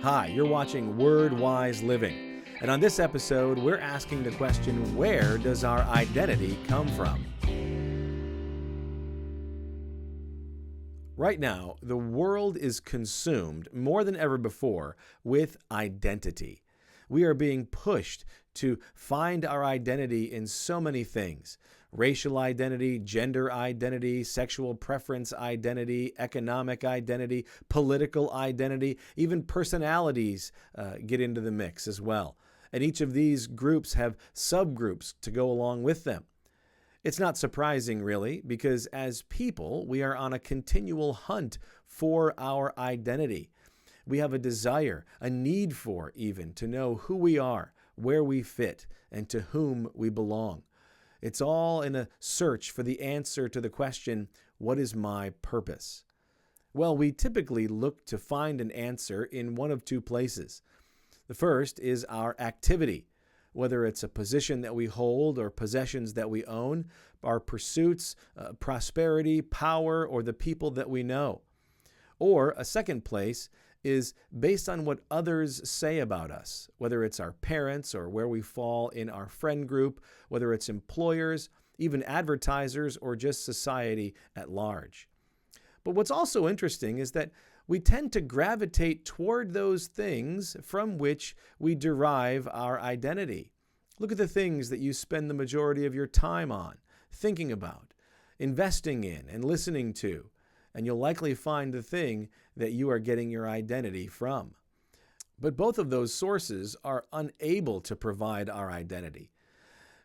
Hi, you're watching Word Wise Living. And on this episode, we're asking the question, where does our identity come from? Right now, the world is consumed more than ever before with identity. We are being pushed to find our identity in so many things: racial identity, gender identity, sexual preference identity, economic identity, political identity, even personalities get into the mix as well. And each of these groups have subgroups to go along with them. It's not surprising, really, because as people, we are on a continual hunt for our identity. We have a desire, a need for even, to know who we are, where we fit, and to whom we belong. It's all in a search for the answer to the question, what is my purpose? Well, we typically look to find an answer in one of two places. The first is our activity, whether it's a position that we hold or possessions that we own, our pursuits, prosperity, power, or the people that we know. Or a second place is based on what others say about us, whether it's our parents or where we fall in our friend group, whether it's employers, even advertisers, or just society at large. But what's also interesting is that we tend to gravitate toward those things from which we derive our identity. Look at the things that you spend the majority of your time on, thinking about, investing in, and listening to, and you'll likely find the thing that you are getting your identity from. But both of those sources are unable to provide our identity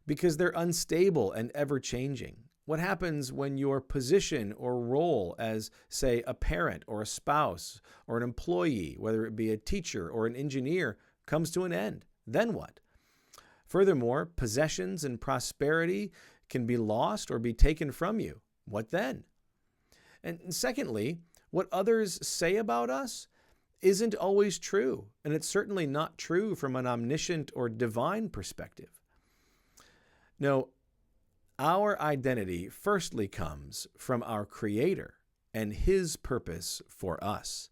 because they're unstable and ever-changing. What happens when your position or role as, say, a parent or a spouse or an employee, whether it be a teacher or an engineer, comes to an end? Then what? Furthermore, possessions and prosperity can be lost or be taken from you. What then? And secondly, what others say about us isn't always true, and it's certainly not true from an omniscient or divine perspective. No, our identity firstly comes from our Creator and His purpose for us.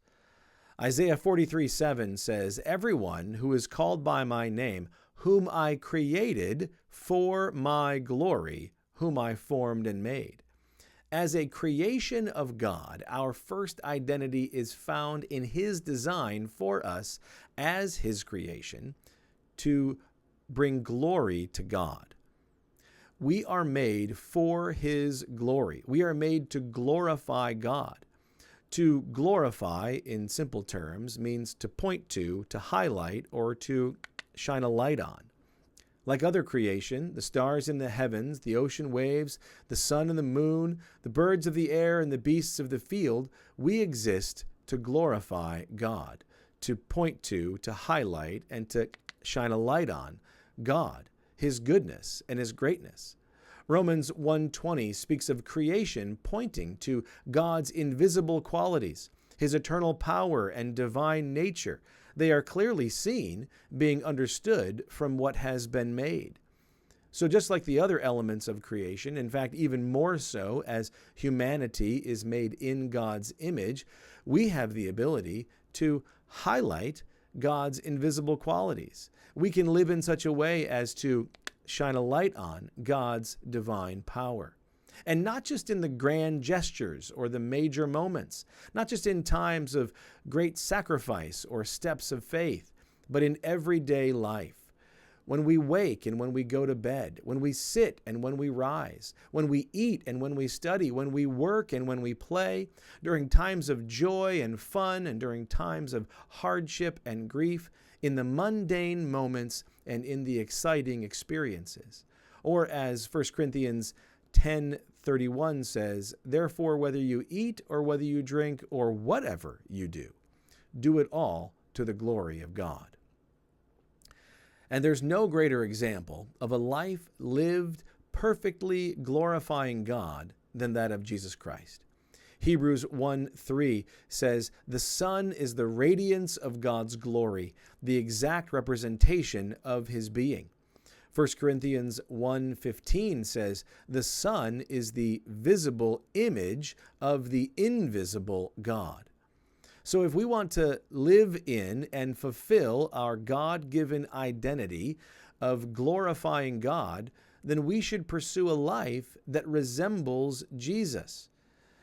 Isaiah 43:7 says, "Everyone who is called by my name, whom I created for my glory, whom I formed and made." As a creation of God, our first identity is found in His design for us as His creation to bring glory to God. We are made for His glory. We are made to glorify God. To glorify, in simple terms, means to point to highlight, or to shine a light on. Like other creation, the stars in the heavens, the ocean waves, the sun and the moon, the birds of the air, and the beasts of the field, we exist to glorify God, to point to highlight, and to shine a light on God, His goodness, and His greatness. Romans 1:20 speaks of creation pointing to God's invisible qualities, His eternal power and divine nature. They are clearly seen, being understood from what has been made. So just like the other elements of creation, in fact, even more so as humanity is made in God's image, we have the ability to highlight God's invisible qualities. We can live in such a way as to shine a light on God's divine power. And not just in the grand gestures or the major moments, not just in times of great sacrifice or steps of faith, but in everyday life. When we wake and when we go to bed, when we sit and when we rise, when we eat and when we study, when we work and when we play, during times of joy and fun and during times of hardship and grief, in the mundane moments and in the exciting experiences. Or as 1 Corinthians 10:31 says, "Therefore, whether you eat or whether you drink or whatever you do, do it all to the glory of God." And there's no greater example of a life lived perfectly glorifying God than that of Jesus Christ. Hebrews 1:3 says, "The Son is the radiance of God's glory, the exact representation of His being." 1 Corinthians 1:15 says, "The Son is the visible image of the invisible God." So if we want to live in and fulfill our God-given identity of glorifying God, then we should pursue a life that resembles Jesus.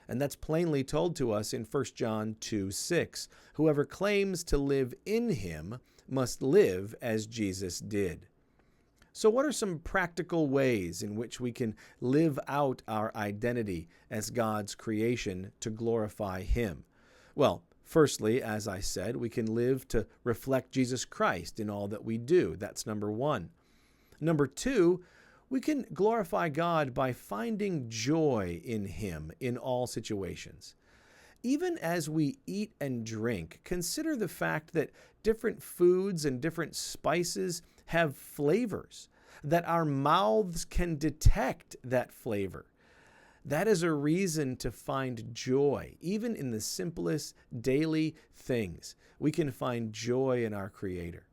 And that's plainly told to us in 1 John 2:6. Whoever claims to live in him must live as Jesus did. So what are some practical ways in which we can live out our identity as God's creation to glorify him? Well, firstly, as I said, we can live to reflect Jesus Christ in all that we do. That's number one. Number two, we can glorify God by finding joy in him in all situations. Even as we eat and drink, consider the fact that different foods and different spices have flavors, that our mouths can detect that flavor. That is a reason to find joy, even in the simplest daily things. We can find joy in our Creator.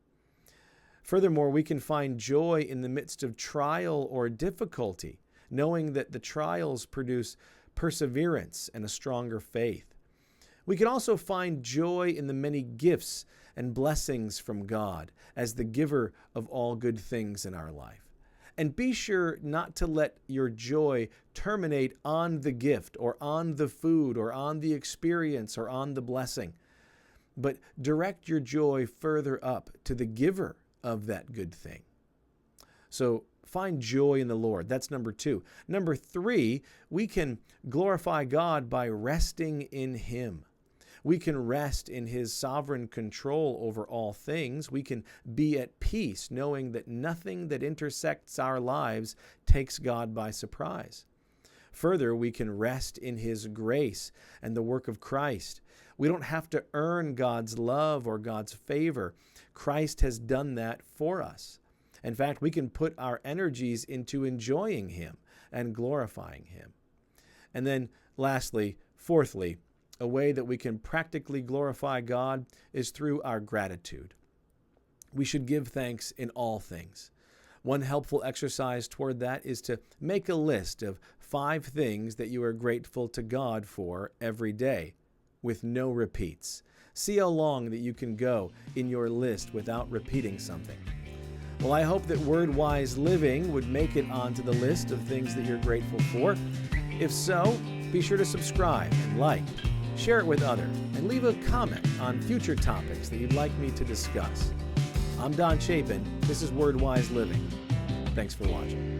Furthermore, we can find joy in the midst of trial or difficulty, knowing that the trials produce perseverance and a stronger faith. We can also find joy in the many gifts and blessings from God as the giver of all good things in our life. And be sure not to let your joy terminate on the gift or on the food or on the experience or on the blessing, but direct your joy further up to the giver of that good thing. So find joy in the Lord. That's number two. Number three, we can glorify God by resting in him. We can rest in his sovereign control over all things. We can be at peace knowing that nothing that intersects our lives takes God by surprise. Further, we can rest in his grace and the work of Christ. We don't have to earn God's love or God's favor. Christ has done that for us. In fact, we can put our energies into enjoying him and glorifying him. And then lastly, fourthly, a way that we can practically glorify God is through our gratitude. We should give thanks in all things. One helpful exercise toward that is to make a list of 5 things that you are grateful to God for every day, with no repeats. See how long that you can go in your list without repeating something. Well, I hope that word-wise living would make it onto the list of things that you're grateful for. If so, be sure to subscribe and like, share it with others, and leave a comment on future topics that you'd like me to discuss. I'm Don Chapin. This is Word-Wise Living. Thanks for watching.